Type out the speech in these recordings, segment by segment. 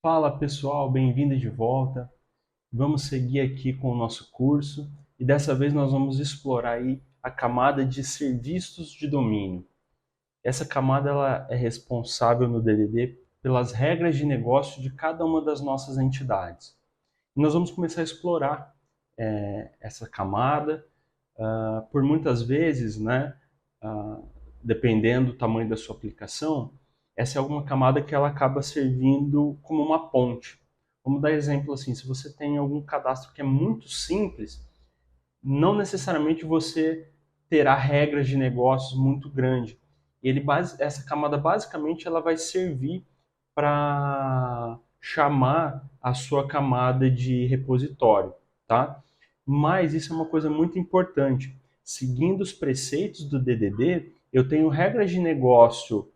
Fala pessoal, bem-vindo de volta. Vamos seguir aqui com o nosso curso e dessa vez nós vamos explorar aí a camada de serviços de domínio. Essa camada ela é responsável no DDD pelas regras de negócio de cada uma das nossas entidades. E nós vamos começar a explorar essa camada por muitas vezes, né, dependendo do tamanho da sua aplicação, essa é uma camada que ela acaba servindo como uma ponte. Vamos dar exemplo assim, se você tem algum cadastro que é muito simples, não necessariamente você terá regras de negócios muito grandes. Essa camada basicamente ela vai servir para chamar a sua camada de repositório, tá? Mas isso é uma coisa muito importante. Seguindo os preceitos do DDD, eu tenho regras de negócio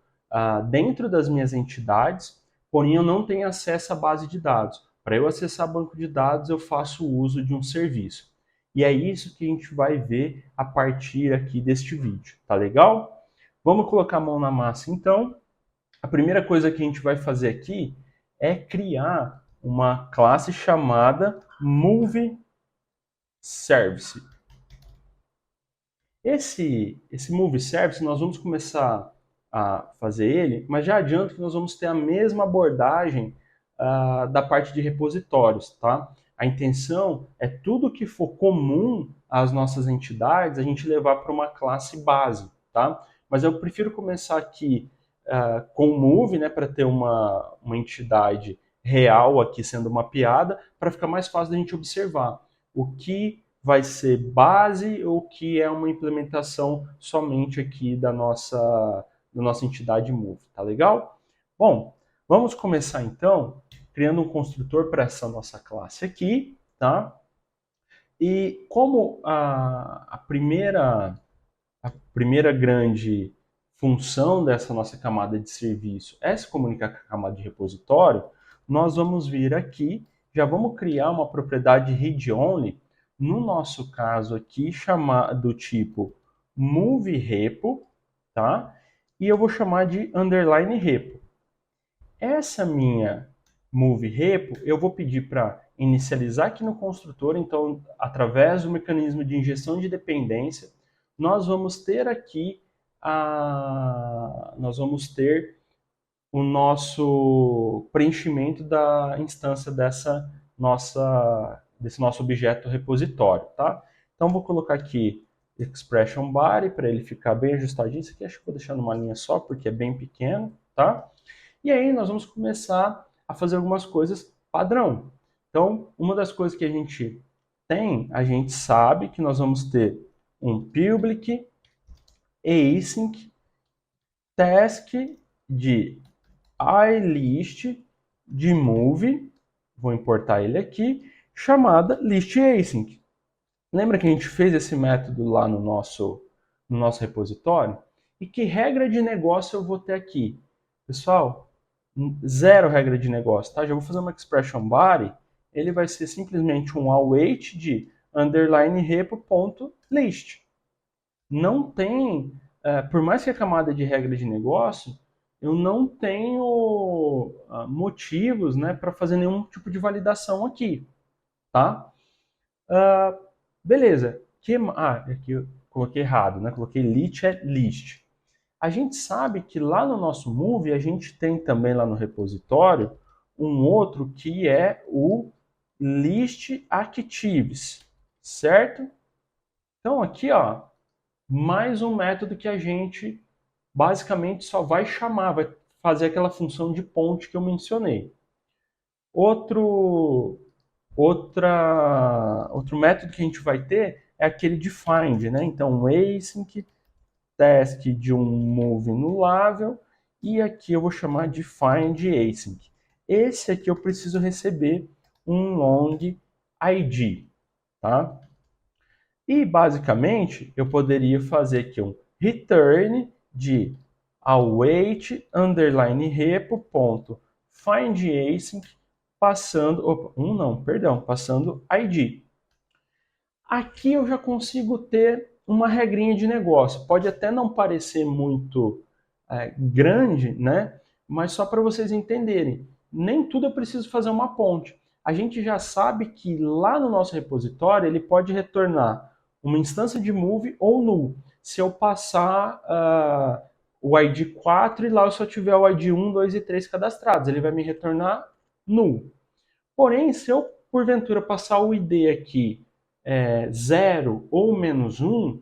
dentro das minhas entidades, porém eu não tenho acesso à base de dados. Para eu acessar banco de dados, eu faço uso de um serviço. E é isso que a gente vai ver a partir aqui deste vídeo, tá legal? Vamos colocar a mão na massa então. A primeira coisa que a gente vai fazer aqui é criar uma classe chamada Move Service. Esse Move Service nós vamos começar a fazer ele, mas já adianto que nós vamos ter a mesma abordagem da parte de repositórios, tá? A intenção é tudo que for comum às nossas entidades a gente levar para uma classe base, tá? Mas eu prefiro começar aqui com o Move, né, para ter uma entidade real aqui sendo mapeada, para ficar mais fácil da gente observar o que vai ser base ou que é uma implementação somente aqui da nossa entidade Move, tá legal? Bom, vamos começar então criando um construtor para essa nossa classe aqui, tá? E como a primeira grande função dessa nossa camada de serviço é se comunicar com a camada de repositório, nós vamos vir aqui, já vamos criar uma propriedade read-only, no nosso caso aqui, chamar do tipo moveRepo, tá? E eu vou chamar de underline repo. Essa minha moveRepo, eu vou pedir para inicializar aqui no construtor, então, através do mecanismo de injeção de dependência, nós vamos ter aqui nós vamos ter o nosso preenchimento da instância desse nosso objeto repositório, tá? Então vou colocar aqui expression body para ele ficar bem ajustadinho. Isso aqui acho que vou deixar numa linha só porque é bem pequeno, tá? E aí nós vamos começar a fazer algumas coisas padrão. Então, uma das coisas que a gente sabe que nós vamos ter um public async task de ilist de move, vou importar ele aqui, chamada listAsync. Lembra que a gente fez esse método lá no nosso repositório? E que regra de negócio eu vou ter aqui? Pessoal, zero regra de negócio, tá? Já vou fazer uma expression body, ele vai ser simplesmente um await de underline repo.list. Não tem, por mais que a camada de regra de negócio, eu não tenho motivos, né, para fazer nenhum tipo de validação aqui, tá? Beleza. Aqui eu coloquei errado, né? Coloquei list é list. A gente sabe que lá no nosso Move, a gente tem também lá no repositório um outro que é o list actives, certo? Então aqui, ó, mais um método que a gente basicamente só vai chamar, vai fazer aquela função de ponte que eu mencionei. Outro método que a gente vai ter é aquele de find, né? Então, async, task de um move nulável, e aqui eu vou chamar de find async. Esse aqui eu preciso receber um long id, tá? E basicamente eu poderia fazer aqui um return de await underline repo ponto find async passando id. Aqui eu já consigo ter uma regrinha de negócio. Pode até não parecer muito grande, né? Mas só para vocês entenderem. nem tudo eu preciso fazer uma ponte. A gente já sabe que lá no nosso repositório ele pode retornar uma instância de move ou null. Se eu passar o ID 4 e lá eu só tiver o ID 1, 2 e 3 cadastrados, ele vai me retornar null. Porém, se eu porventura passar o ID aqui 0 ou menos 1,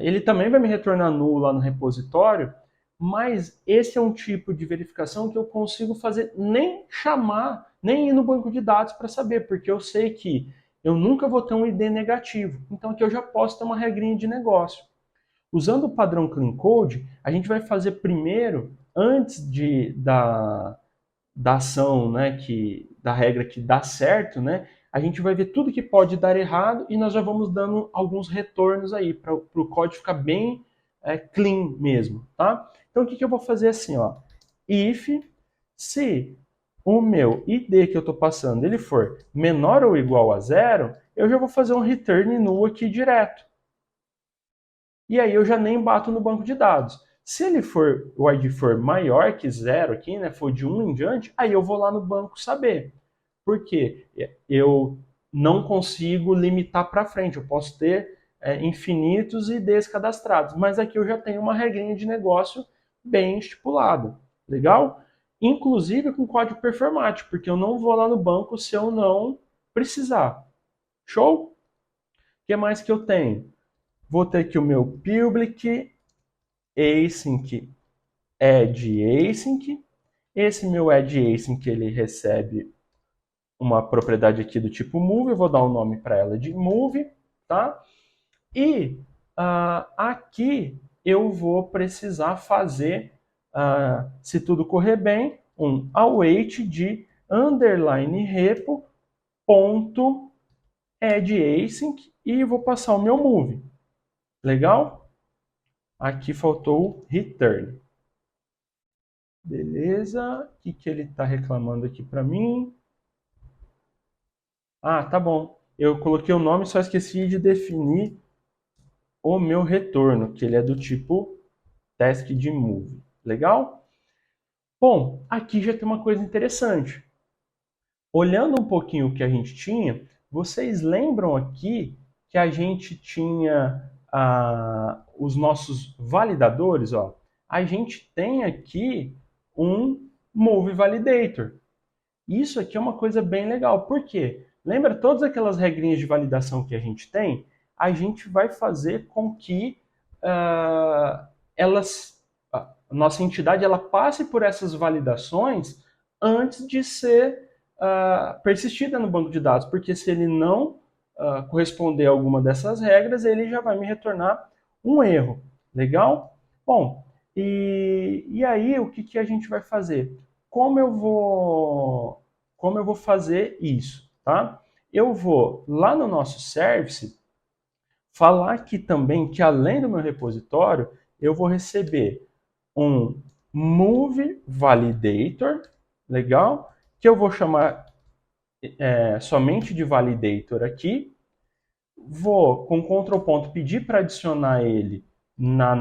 ele também vai me retornar null lá no repositório, mas esse é um tipo de verificação que eu consigo fazer nem chamar, nem ir no banco de dados para saber, porque eu sei que eu nunca vou ter um ID negativo. Então aqui eu já posso ter uma regrinha de negócio. Usando o padrão Clean Code, a gente vai fazer primeiro, antes da ação, né, da regra que dá certo, né, a gente vai ver tudo que pode dar errado e nós já vamos dando alguns retornos aí para o código ficar bem clean mesmo, tá? Então o que eu vou fazer assim, ó, if se o meu ID que eu estou passando ele for menor ou igual a zero, eu já vou fazer um return null aqui direto. E aí eu já nem bato no banco de dados. Se ele for, o ID for maior que zero aqui, né, for de 1 em diante, aí eu vou lá no banco saber. Por quê? Eu não consigo limitar para frente, eu posso ter infinitos IDs cadastrados, mas aqui eu já tenho uma regrinha de negócio bem estipulada. Legal? Inclusive com código performático, porque eu não vou lá no banco se eu não precisar. Show? O que mais que eu tenho? Vou ter aqui o meu public async add async. Esse meu add async ele recebe uma propriedade aqui do tipo move, eu vou dar um nome para ela de move, tá? E aqui eu vou precisar fazer, se tudo correr bem, um await de underline repo ponto add async e vou passar o meu move. Legal? Aqui faltou return. Beleza. O que ele está reclamando aqui para mim? Ah, tá bom. Eu coloquei o nome, só esqueci de definir o meu retorno, que ele é do tipo task de move. Legal? Bom, aqui já tem uma coisa interessante. Olhando um pouquinho o que a gente tinha, vocês lembram aqui que a gente tinha os nossos validadores? Ó. A gente tem aqui um Move Validator. Isso aqui é uma coisa bem legal. Por quê? Lembra todas aquelas regrinhas de validação que a gente tem? A gente vai fazer com que a nossa entidade ela passe por essas validações antes de ser persistida no banco de dados, porque se ele não corresponder a alguma dessas regras, ele já vai me retornar um erro. Legal? Bom, e aí o que a gente vai fazer? Como eu vou fazer isso, tá? Eu vou lá no nosso service falar aqui também que além do meu repositório, eu vou receber um move validator, legal? Que eu vou chamar somente de validator aqui. Vou com Ctrl ponto pedir para adicionar ele no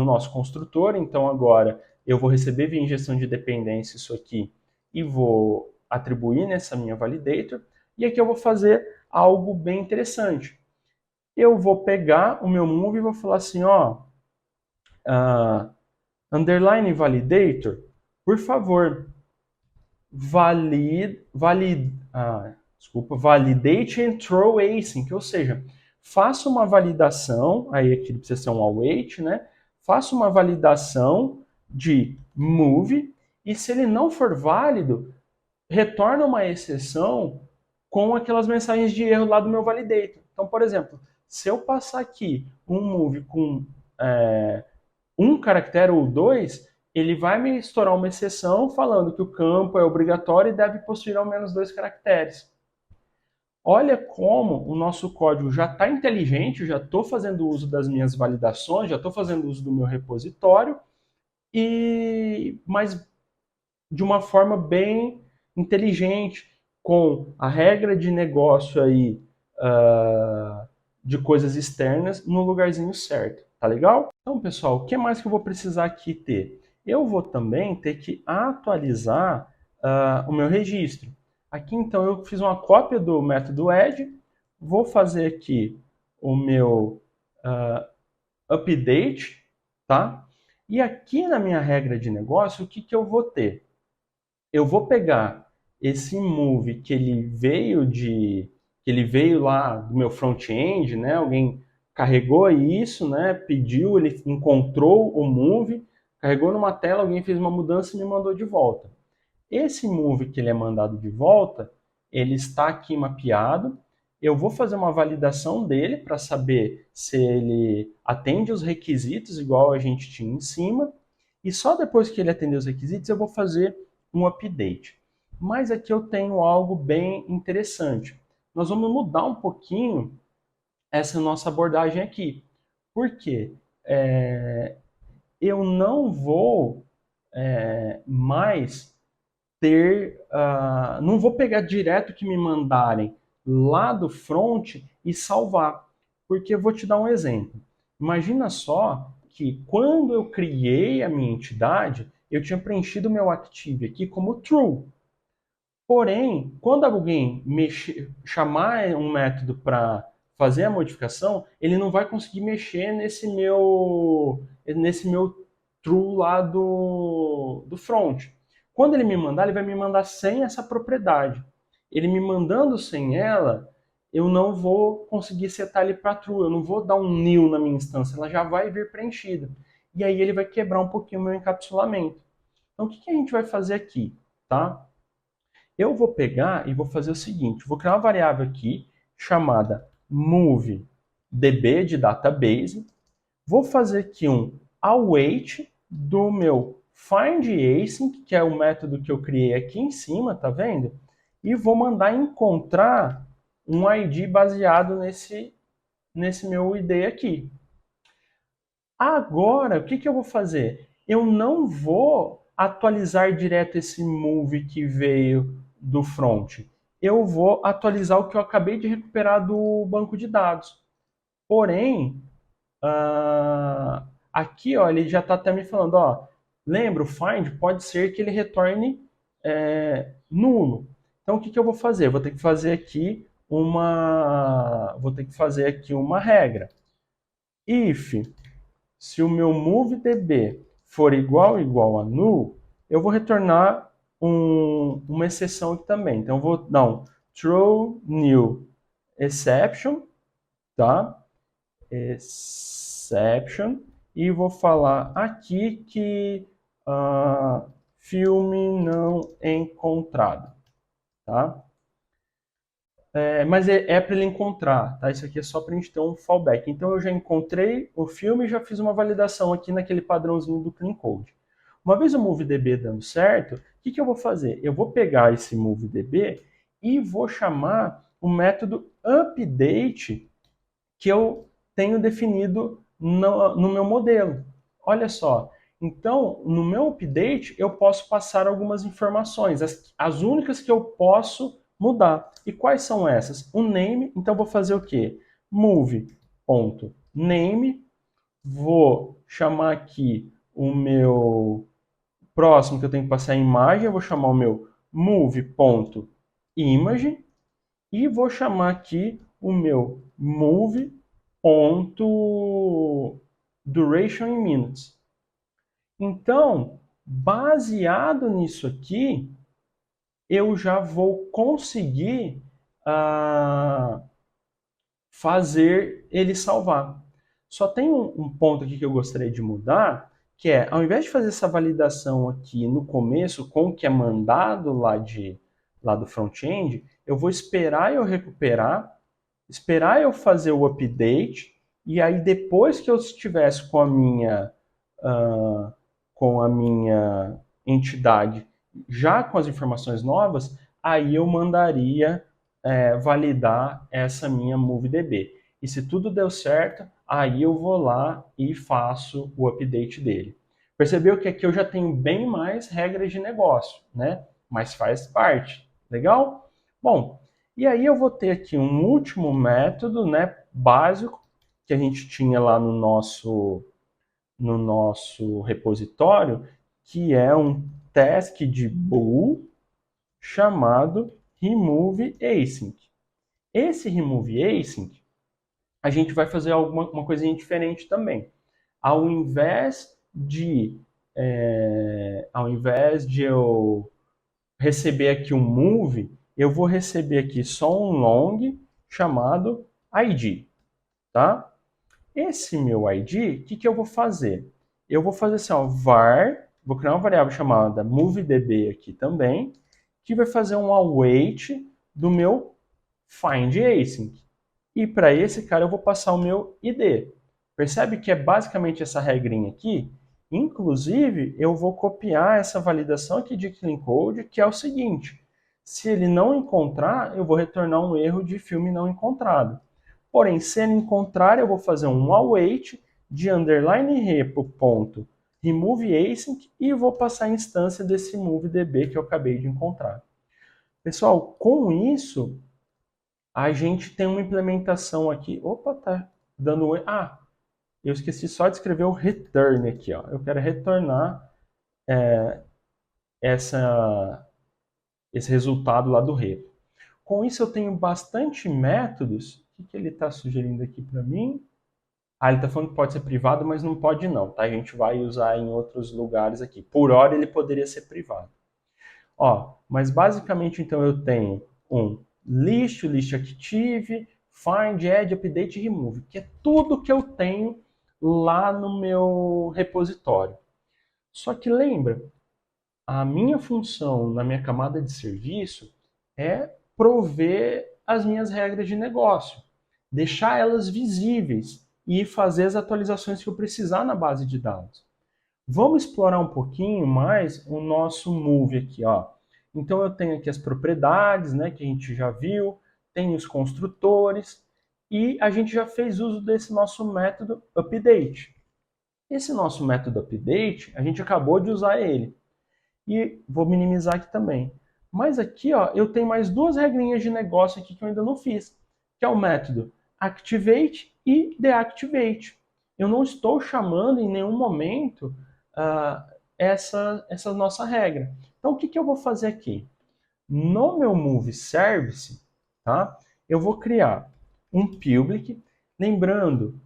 nosso construtor. Então agora eu vou receber via injeção de dependência isso aqui e vou atribuir nessa minha validator. E aqui eu vou fazer algo bem interessante. Eu vou pegar o meu move e vou falar assim, ó, underline validator, por favor, validate and throw async, ou seja, faça uma validação, aí aqui precisa ser um await, né? Faça uma validação de move e se ele não for válido, retorna uma exceção com aquelas mensagens de erro lá do meu validator. Então, por exemplo, se eu passar aqui um move com um caractere ou dois, ele vai me estourar uma exceção falando que o campo é obrigatório e deve possuir ao menos 2 caracteres. Olha como o nosso código já está inteligente, eu já estou fazendo uso das minhas validações, já estou fazendo uso do meu repositório, mas de uma forma bem inteligente, com a regra de negócio aí de coisas externas no lugarzinho certo. Tá legal? Então, pessoal, o que mais que eu vou precisar aqui ter? Eu vou também ter que atualizar o meu registro. Aqui, então, eu fiz uma cópia do método add, vou fazer aqui o meu update, tá? E aqui na minha regra de negócio, o que, que eu vou ter? Eu vou pegar esse move que ele veio lá do meu front-end, né? Alguém carregou isso, né? Pediu, ele encontrou o move, carregou numa tela, alguém fez uma mudança e me mandou de volta. Esse move que ele é mandado de volta, ele está aqui mapeado. Eu vou fazer uma validação dele para saber se ele atende os requisitos igual a gente tinha em cima. E só depois que ele atender os requisitos eu vou fazer um update. Mas aqui eu tenho algo bem interessante. Nós vamos mudar um pouquinho essa nossa abordagem aqui. Por quê? Eu não vou mais não vou pegar direto que me mandarem lá do front e salvar, porque eu vou te dar um exemplo. Imagina só que quando eu criei a minha entidade, eu tinha preenchido o meu Active aqui como true. Porém, quando alguém chamar um método para fazer a modificação, ele não vai conseguir mexer nesse meu true lá do front. Quando ele me mandar, ele vai me mandar sem essa propriedade. Ele me mandando sem ela, eu não vou conseguir setar ele para true, eu não vou dar um new na minha instância, ela já vai vir preenchida. E aí ele vai quebrar um pouquinho o meu encapsulamento. Então o que a gente vai fazer aqui? Tá? Eu vou pegar e vou fazer o seguinte, vou criar uma variável aqui chamada moveDB de database, vou fazer aqui um await do meu findAsync, que é o método que eu criei aqui em cima, tá vendo? E vou mandar encontrar um ID baseado nesse meu ID aqui. Agora, o que eu vou fazer? Eu não vou atualizar direto esse move que veio do front. Eu vou atualizar o que eu acabei de recuperar do banco de dados. Porém, aqui ó, ele já está até me falando, ó, lembra, o find pode ser que ele retorne nulo. Então o que eu vou fazer? Eu vou ter que fazer aqui uma regra. If se o meu moveDB for igual a null, eu vou retornar uma exceção aqui também. Então eu vou dar um throw new exception, tá? Exception, e vou falar aqui que filme não encontrado, tá? Mas é para ele encontrar, tá? Isso aqui é só para a gente ter um fallback. Então eu já encontrei o filme e já fiz uma validação aqui naquele padrãozinho do Clean Code. Uma vez o MoveDB dando certo, o que eu vou fazer? Eu vou pegar esse MoveDB e vou chamar o método update que eu tenho definido no meu modelo. Olha só, então no meu update eu posso passar algumas informações, as únicas que eu posso mudar. E quais são essas? O name, então vou fazer o quê? Move.name, vou chamar aqui o meu próximo que eu tenho que passar a imagem, eu vou chamar o meu move.image e vou chamar aqui o meu move.duration in minutes. Então, baseado nisso aqui, eu já vou conseguir fazer ele salvar. Só tem um ponto aqui que eu gostaria de mudar, que é, ao invés de fazer essa validação aqui no começo com o que é mandado lá do front-end, eu vou esperar eu recuperar, esperar eu fazer o update, e aí depois que eu estivesse com a minha entidade já com as informações novas, aí eu mandaria validar essa minha MoveDB. E se tudo deu certo, aí eu vou lá e faço o update dele. Percebeu que aqui eu já tenho bem mais regras de negócio, né? Mas faz parte. Legal? Bom, e aí eu vou ter aqui um último método, né, básico, que a gente tinha lá no nosso repositório, que é um task de bool, chamado remove async. Esse remove async, a gente vai fazer uma coisinha diferente também. Ao invés de eu receber aqui um move, eu vou receber aqui só um long chamado id, tá? Esse meu id, o que eu vou fazer? Eu vou fazer assim, ó, var, vou criar uma variável chamada movedb aqui também, que vai fazer um await do meu find async. E para esse cara eu vou passar o meu id. Percebe que é basicamente essa regrinha aqui? Inclusive, eu vou copiar essa validação aqui de clean code, que é o seguinte: se ele não encontrar, eu vou retornar um erro de filme não encontrado. Porém, se ele encontrar, eu vou fazer um await de underline repo ponto remove async e vou passar a instância desse movedb que eu acabei de encontrar. Pessoal, com isso, a gente tem uma implementação aqui. Opa, tá dando. Eu esqueci só de escrever o return aqui, ó. Eu quero retornar esse resultado lá do repo. Com isso, eu tenho bastante métodos. O que ele está sugerindo aqui para mim? Ele está falando que pode ser privado, mas não pode não, tá? A gente vai usar em outros lugares aqui. Por hora, ele poderia ser privado. Mas basicamente, então, eu tenho um list active, find, add, update e remove, que é tudo que eu tenho lá no meu repositório. Só que lembra, a minha função na minha camada de serviço é prover as minhas regras de negócio, deixar elas visíveis e fazer as atualizações que eu precisar na base de dados. Vamos explorar um pouquinho mais o nosso move aqui, ó. Então eu tenho aqui as propriedades, né, que a gente já viu, tem os construtores e a gente já fez uso desse nosso método update. Esse nosso método update, a gente acabou de usar ele. E vou minimizar aqui também. Mas aqui, ó, eu tenho mais duas regrinhas de negócio aqui que eu ainda não fiz, que é o método activate e deactivate. Eu não estou chamando em nenhum momento essa nossa regra. Então, o que eu vou fazer aqui? No meu move service, tá? Eu vou criar um public. Lembrando,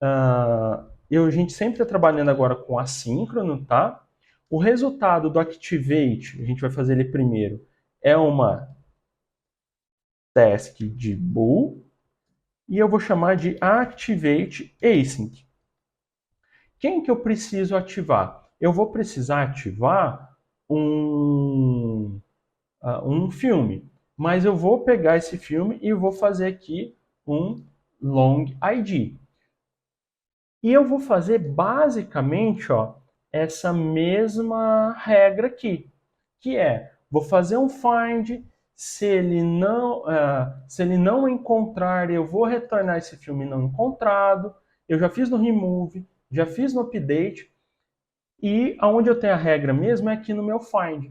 a gente sempre está trabalhando agora com assíncrono, tá? O resultado do activate, a gente vai fazer ele primeiro, é uma task de bool e eu vou chamar de activate async. Quem que eu preciso ativar? Eu vou precisar ativar um filme, mas eu vou pegar esse filme e vou fazer aqui um long id. E eu vou fazer basicamente, ó, essa mesma regra aqui, que é, vou fazer um find, se ele não encontrar, eu vou retornar esse filme não encontrado. Eu já fiz no remove, já fiz no update, e aonde eu tenho a regra mesmo é aqui no meu find.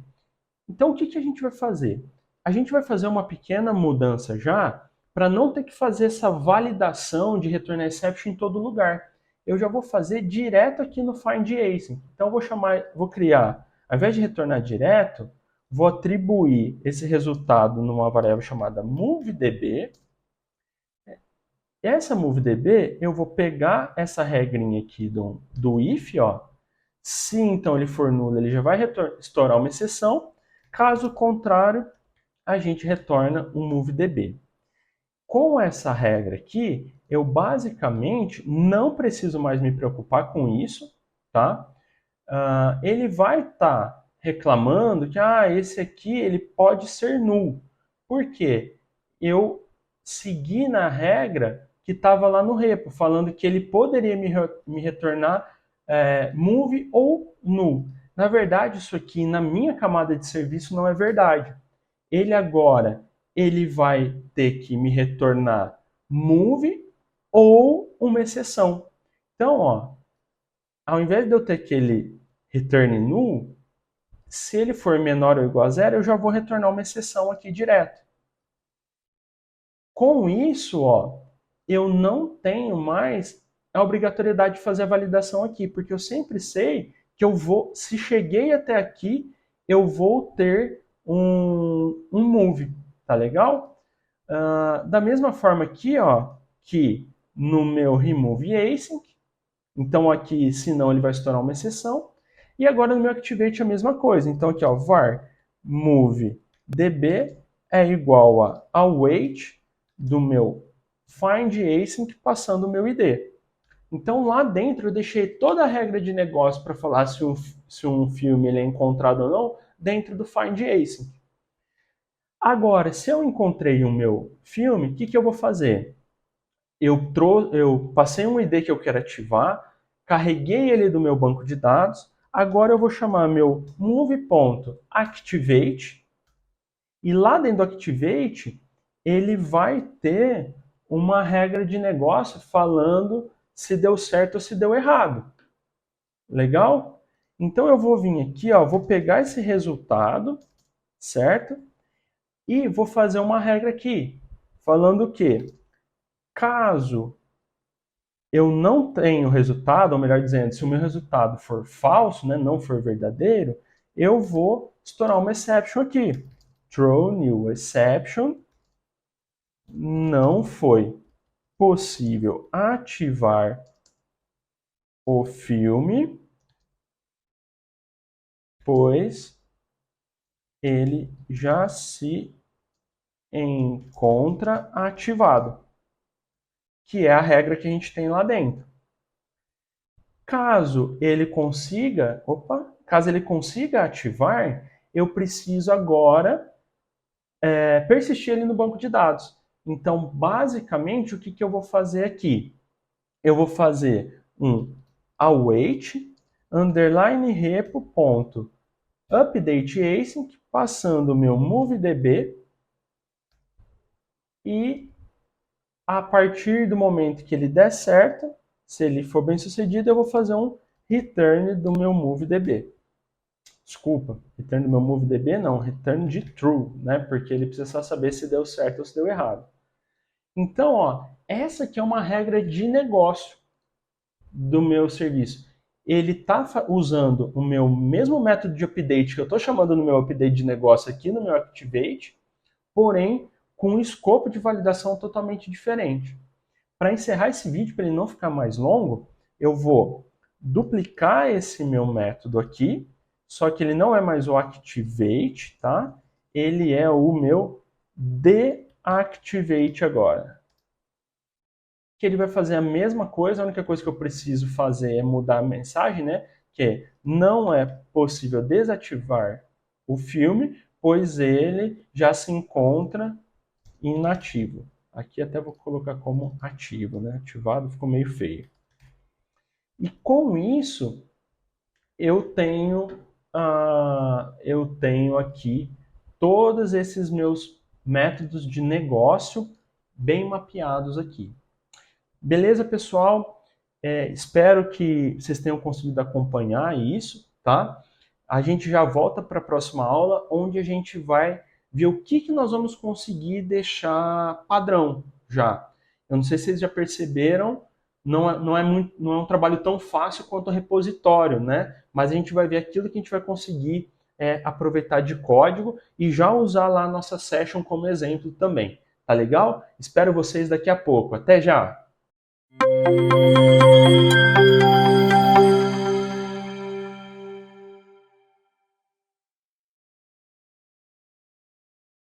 Então o que a gente vai fazer? A gente vai fazer uma pequena mudança já, para não ter que fazer essa validação de retornar exception em todo lugar. Eu já vou fazer direto aqui no find async. Então vou criar, ao invés de retornar direto, vou atribuir esse resultado numa variável chamada movedb. Essa movedb, eu vou pegar essa regrinha aqui do if, ó. Se então ele for nulo, ele já vai estourar uma exceção. Caso contrário, a gente retorna um movedb. Com essa regra aqui, eu basicamente não preciso mais me preocupar com isso, tá? Ele vai estar reclamando que esse aqui ele pode ser null. Por quê? Eu segui na regra que estava lá no repo, falando que ele poderia me retornar move ou null. Na verdade, isso aqui na minha camada de serviço não é verdade. Ele vai ter que me retornar move ou uma exceção. Então, ó, ao invés de eu ter aquele return null, se ele for menor ou igual a zero, eu já vou retornar uma exceção aqui direto. Com isso, ó, eu não tenho mais a obrigatoriedade de fazer a validação aqui, porque eu sempre sei que se cheguei até aqui, eu vou ter um move, tá legal? Da mesma forma aqui, ó, que no meu remove async, então aqui, senão ele vai se tornar uma exceção, e agora no meu activate a mesma coisa, então aqui, ó, var move db é igual a await do meu find async passando o meu id. Então lá dentro eu deixei toda a regra de negócio para falar se um filme ele é encontrado ou não dentro do find async. Agora, se eu encontrei o meu filme, o que eu vou fazer? Eu passei um ID que eu quero ativar, carreguei ele do meu banco de dados, agora eu vou chamar meu move.activate, e lá dentro do activate, ele vai ter uma regra de negócio falando se deu certo ou se deu errado. Legal? Então eu vou vir aqui, ó, vou pegar esse resultado, certo? E vou fazer uma regra aqui, falando que caso eu não tenha o resultado, ou melhor dizendo, se o meu resultado for falso, né, não for verdadeiro, eu vou estourar uma exception aqui. Throw new exception. Não foi possível ativar o filme, pois ele já se encontra ativado, que é a regra que a gente tem lá dentro. Caso ele consiga ativar, eu preciso agora persistir ele no banco de dados. Então, basicamente, o que eu vou fazer aqui? Eu vou fazer um await underline repo ponto update async, passando o meu movedb, e a partir do momento que ele der certo, se ele for bem sucedido, eu vou fazer um return do meu movedb. Desculpa, return do meu movedb não, return de true, né? Porque ele precisa só saber se deu certo ou se deu errado. Então, ó, essa aqui é uma regra de negócio do meu serviço. Ele está usando o meu mesmo método de update que eu estou chamando no meu update de negócio aqui no meu Activate, porém com um escopo de validação totalmente diferente. Para encerrar esse vídeo, para ele não ficar mais longo, eu vou duplicar esse meu método aqui, só que ele não é mais o Activate, tá? Ele é o meu Deactivate agora. Que ele vai fazer a mesma coisa, a única coisa que eu preciso fazer é mudar a mensagem, né? Que não é possível desativar o filme, pois ele já se encontra inativo. Aqui até vou colocar como ativo, né? Ativado ficou meio feio. E com isso, eu tenho aqui todos esses meus métodos de negócio bem mapeados aqui. Beleza, pessoal? Espero que vocês tenham conseguido acompanhar isso, tá? A gente já volta para a próxima aula, onde a gente vai ver o que nós vamos conseguir deixar padrão já. Eu não sei se vocês já perceberam, não é um trabalho tão fácil quanto o repositório, né? Mas a gente vai ver aquilo que a gente vai conseguir aproveitar de código e já usar lá a nossa session como exemplo também. Tá legal? Espero vocês daqui a pouco. Até já!